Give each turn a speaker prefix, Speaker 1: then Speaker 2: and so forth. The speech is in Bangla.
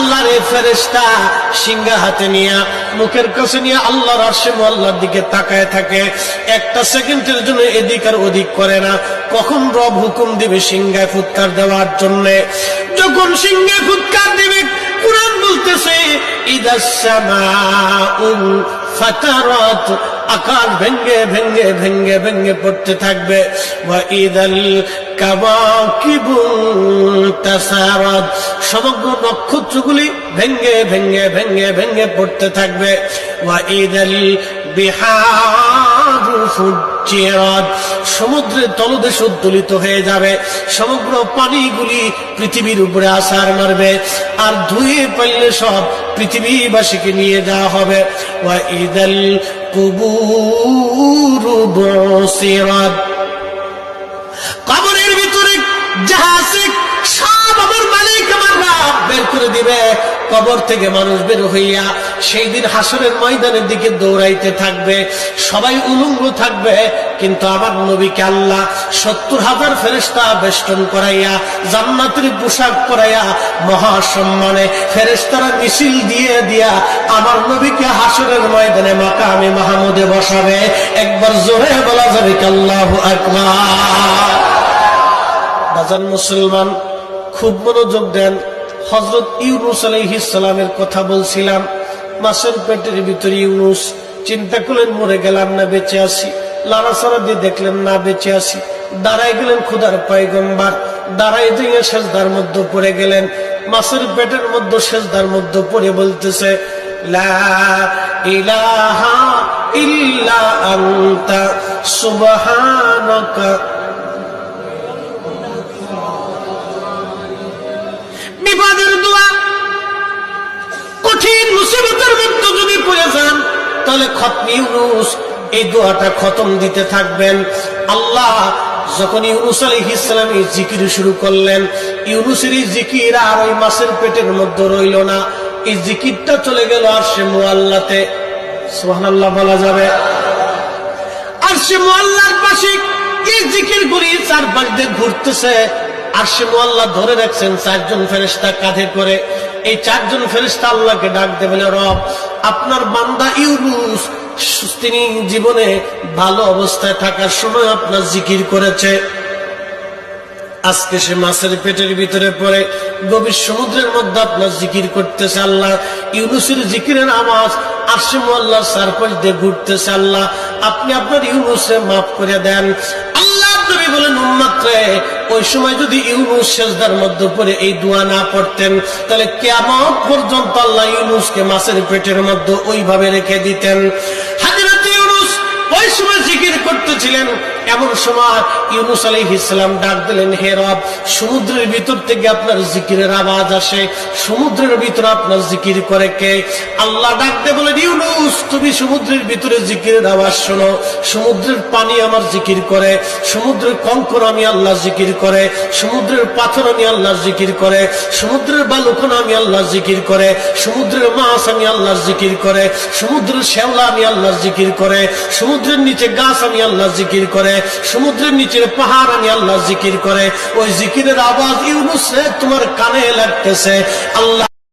Speaker 1: আল্লাহর ফেরেশতা সিংহা হাতে নিয়ে মুখের কাছে নিয়ে আল্লাহর আরশে মুআল্লার দিকে তাকায় থাকে, একটা সেকেন্ডের জন্য এদিক আর ওদিক করে না। কখন রব হুকুম দিবে সিংহায় ফুৎকার দেওয়ার জন্য, যখন সিংহায় ফুৎকার দিবে কুরআন বলতেছে ইদাস সামাউ ফাতারাত, আকাশ ভেঙ্গে ভেঙ্গে ভেঙ্গে ভেঙ্গে পড়তে থাকবে। ওয়া ইদাল কাওয়াকিবু তাসারাত, সমগ্র নক্ষত্রগুলি ভেঙ্গে ভেঙ্গে ভেঙ্গে ভেঙ্গে পড়তে থাকবে। ওয়া ইদাল বিহারু ফুজ্জিরাত, সমুদ্রের তলদেশ উদ্দোলিত হয়ে যাবে, সমগ্র পানিগুলি পৃথিবীর উপরে আছাড় মারবে, আর ধুয়ে পাইলে সব পৃথিবীবাসীকে নিয়ে যাওয়া হবে। ওয়া ইদাল কুবুরু বুসিরাত, কবরের ভিতরে যাহা আছে সব আমার মালিক আমার রব বের করে দিবে। কবর থেকে মানুষ বের হইয়া সেই দিন হাসরের ময়দানের দিকে দৌড়াইতে থাকবে, সবাই উলঙ্গ থাকবে, কিন্তু আমার নবীকে আল্লাহ ৭০,০০০ ফেরেশতা বেষ্টন করাইয়া জান্নাতের পোশাক পরাইয়া মহাসম্মানে ফেরেশতারা মিছিল দিয়ে দিয়া আমার নবীকে হাসরের ময়দানে মাকামে মাহমুদে বসাবে। একবার জোরে বলা যাবে কি আল্লাহু আকবার। বাজান মুসলমান, খুব মনোযোগ দেন। হযরত ইউনূস আলাইহিস সালামের কথা বলছিলাম, মাছের পেটের ভিতরে ইউনূস। চিন্তা করলেন মরে গেলাম না বেঁচে আছি, লাড়াচাড়া দিয়ে দেখলেন না বেঁচে আছি, দাঁড়াই গেলেন খোদার পয়গম্বর, দাঁড়াই দিয়ে সেজদার মধ্যে পড়ে গেলেন। মাছের পেটের মধ্যে সেজদার মধ্যে পড়ে বলতেছে লা ইলাহা ইল্লা আনতা সুবহানাকা। বিপদের দোয়া, কঠিন মুসিবতের মধ্যে যদি পড়ে যান তাহলে খতম ইউনূস এই দোয়াটা খতম দিতে থাকবেন। আল্লাহ যখন ইউনূস আলাইহিস সালাম এই জিকির শুরু করলেন, ইউনূসের এই জিকির আর ওই মাছের পেটের মধ্যে রইল না, এই জিকিরটা চলে গেল আরশে মুআল্লাতে। সুবহানাল্লাহ বলা যাবে। আরশে মুআল্লার পাশে এই জিকিরগুলি চারপাশ দিয়ে ঘুরতেছে। আরশে মুআল্লা ধরে রাখছেন ৪ জন ফেরেশতা কাঁধে করে। এই ৪ জন ফেরেশতা আল্লাহকে ডাক দেবে, রব আপনার বান্দা ইউনূস তিনি জীবনে ভালো অবস্থায় থাকার সময় আপনার জিকির করেছে, আজকে সে মাছের পেটের ভিতরে পড়ে গভীর সমুদ্রের মধ্যে আপনার জিকির করতেছে। আল্লাহ ইউনূসের জিকিরের আওয়াজ আরশে মুআল্লার চারপাশ দিয়ে ঘুরতেছে। আল্লাহ আপনি আপনার ইউনূসকে মাফ করে দেন। আল্লাহ নবী বলেন উম্মত রে, ওই সময় যদি ইউনূস সেজদার মধ্যে পড়ে এই দোয়া না পড়তেন তাহলে কিয়ামত পর্যন্ত আল্লাহ ইউনূসকে মাছের পেটের মধ্যে ওইভাবে রেখে দিতেন। হযরত ইউনূস ওই সময় জিকির করতেছিলেন, এমন সময় ইউনূস আলাইহিস সালাম ডাক দিলেন, হে রব সমুদ্রের ভিতর থেকে আপনার জিকিরের আওয়াজ আসে, সমুদ্রের ভিতরে আপনার জিকির করে কে? আল্লাহ ডাক দিয়ে বলেন, ইউনূস তুমি সমুদ্রের ভিতরে জিকিরের আওয়াজ শোনো। সমুদ্রের পানি আমার জিকির করে, সমুদ্রের কঙ্কর আমি আল্লাহ জিকির করে, সমুদ্রের পাথর আমি আল্লাহ জিকির করে, সমুদ্রের বালুকণা আমি আল্লাহ জিকির করে, সমুদ্রের মাছ আমি আল্লাহ জিকির করে, সমুদ্রের শ্যাওলা আমি আল্লাহ জিকির করে, সমুদ্রের নিচে গাছ আমি আল্লাহ জিকির করে, সমুদ্রের নিচের পাহাড় আমি আল্লাহ জিকির করে। ওই জিকিরের আওয়াজ ইউনূস তোমার কানে লাগতেছে। আল্লাহ